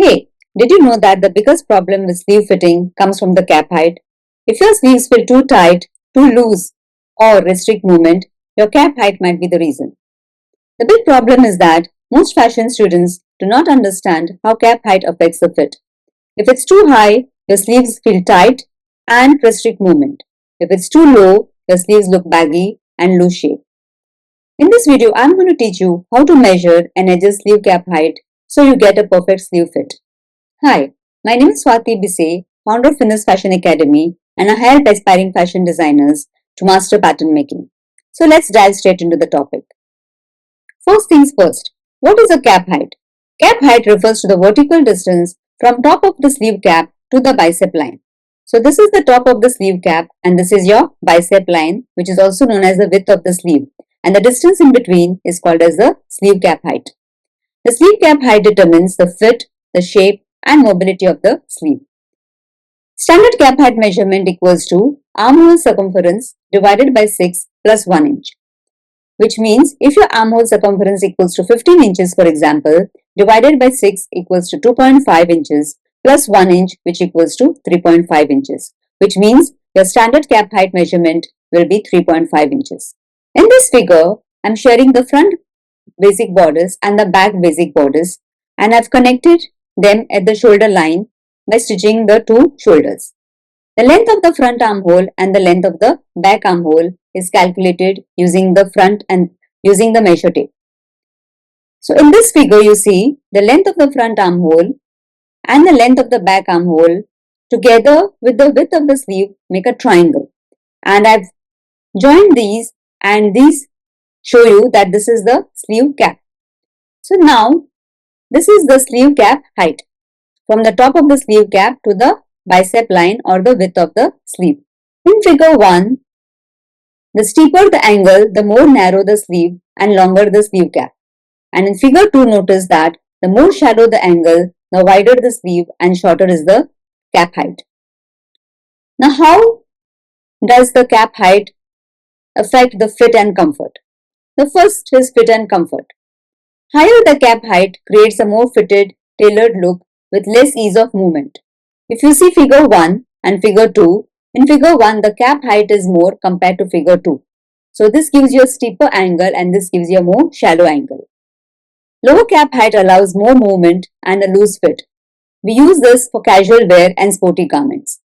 Hey, did you know that the biggest problem with sleeve fitting comes from the cap height? If your sleeves feel too tight, too loose, or restrict movement, your cap height might be the reason. The big problem is that most fashion students do not understand how cap height affects the fit. If it's too high, your sleeves feel tight and restrict movement. If it's too low, your sleeves look baggy and lose shape. In this video, I'm going to teach you how to measure and adjust sleeve cap height so you get a perfect sleeve fit. Hi, my name is Swati Bise, founder of Finesse Fashion Academy, and I help aspiring fashion designers to master pattern making. So let's dive straight into the topic. First things first, what is a cap height? Cap height refers to the vertical distance from top of the sleeve cap to the bicep line. So this is the top of the sleeve cap and this is your bicep line, which is also known as the width of the sleeve, and the distance in between is called as the sleeve cap height. The sleeve cap height determines the fit, the shape and mobility of the sleeve. Standard cap height measurement equals to armhole circumference divided by 6 plus 1 inch, which means if your armhole circumference equals to 15 inches, for example, divided by 6 equals to 2.5 inches plus 1 inch, which equals to 3.5 inches, which means your standard cap height measurement will be 3.5 inches. In this figure, I'm sharing the front basic borders and the back basic borders, and I've connected them at the shoulder line by stitching the two shoulders. The length of the front armhole and the length of the back armhole is calculated using the front and using the measure tape. So in this figure you see the length of the front armhole and the length of the back armhole together with the width of the sleeve make a triangle, and I've joined these, and these show you that this is the sleeve cap. So now this is the sleeve cap height from the top of the sleeve cap to the bicep line or the width of the sleeve. In figure 1, the steeper the angle, the more narrow the sleeve and longer the sleeve cap. And in figure 2, notice that the more shallow the angle, the wider the sleeve and shorter is the cap height. Now how does the cap height affect the fit and comfort? The first is fit and comfort. Higher the cap height creates a more fitted, tailored look with less ease of movement. If you see figure 1 and figure 2, in figure 1 the cap height is more compared to figure 2. So this gives you a steeper angle and this gives you a more shallow angle. Lower cap height allows more movement and a loose fit. We use this for casual wear and sporty garments.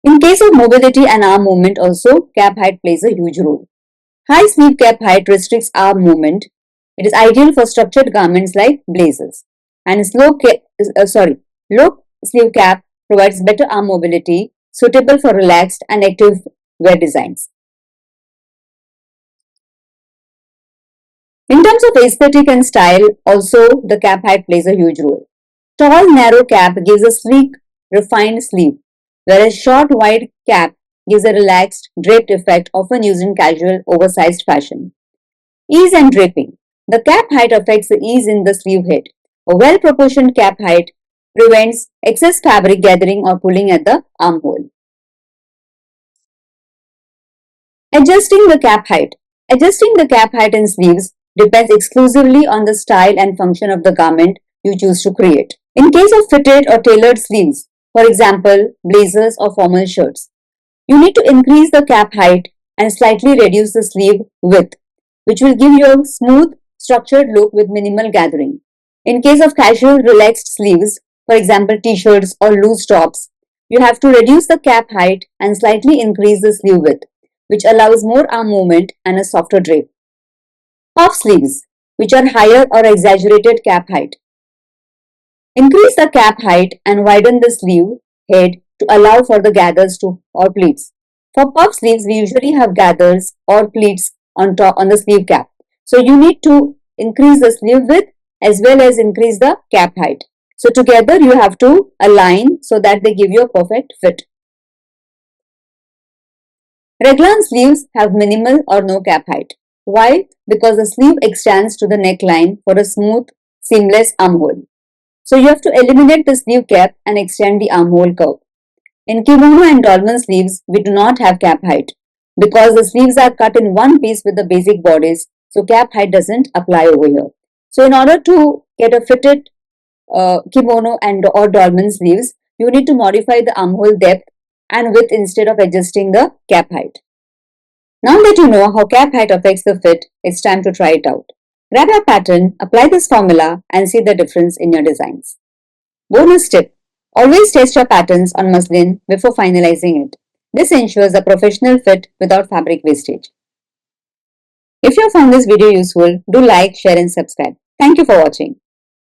In case of mobility and arm movement also, cap height plays a huge role. High sleeve cap height restricts arm movement. It is ideal for structured garments like blazers. And low sleeve cap provides better arm mobility, suitable for relaxed and active wear designs. In terms of aesthetic and style, also the cap height plays a huge role. Tall, narrow cap gives a sleek, refined sleeve, whereas short, wide cap gives a relaxed, draped effect often used in casual, oversized fashion. Ease and draping. The cap height affects the ease in the sleeve head. A well-proportioned cap height prevents excess fabric gathering or pulling at the armhole. Adjusting the cap height. Adjusting the cap height in sleeves depends exclusively on the style and function of the garment you choose to create. In case of fitted or tailored sleeves, for example, blazers or formal shirts, you need to increase the cap height and slightly reduce the sleeve width, which will give you a smooth, structured look with minimal gathering. In case of casual, relaxed sleeves, for example, t-shirts or loose tops, you have to reduce the cap height and slightly increase the sleeve width, which allows more arm movement and a softer drape. Puff sleeves, which are higher or exaggerated cap height. Increase the cap height and widen the sleeve head to allow for the gathers or pleats. For puff sleeves, we usually have gathers or pleats on the sleeve cap. So you need to increase the sleeve width as well as increase the cap height. So together you have to align so that they give you a perfect fit. Raglan sleeves have minimal or no cap height. Why? Because the sleeve extends to the neckline for a smooth, seamless armhole. So you have to eliminate the sleeve cap and extend the armhole curve. In kimono and dolman sleeves, we do not have cap height because the sleeves are cut in one piece with the basic bodies, so cap height doesn't apply over here. So in order to get a fitted kimono and or dolman sleeves, you need to modify the armhole depth and width instead of adjusting the cap height. Now that you know how cap height affects the fit, it's time to try it out. Grab your pattern, apply this formula and see the difference in your designs. Bonus tip: always test your patterns on muslin before finalizing it. This ensures a professional fit without fabric wastage. If you found this video useful, do like, share and subscribe. Thank you for watching.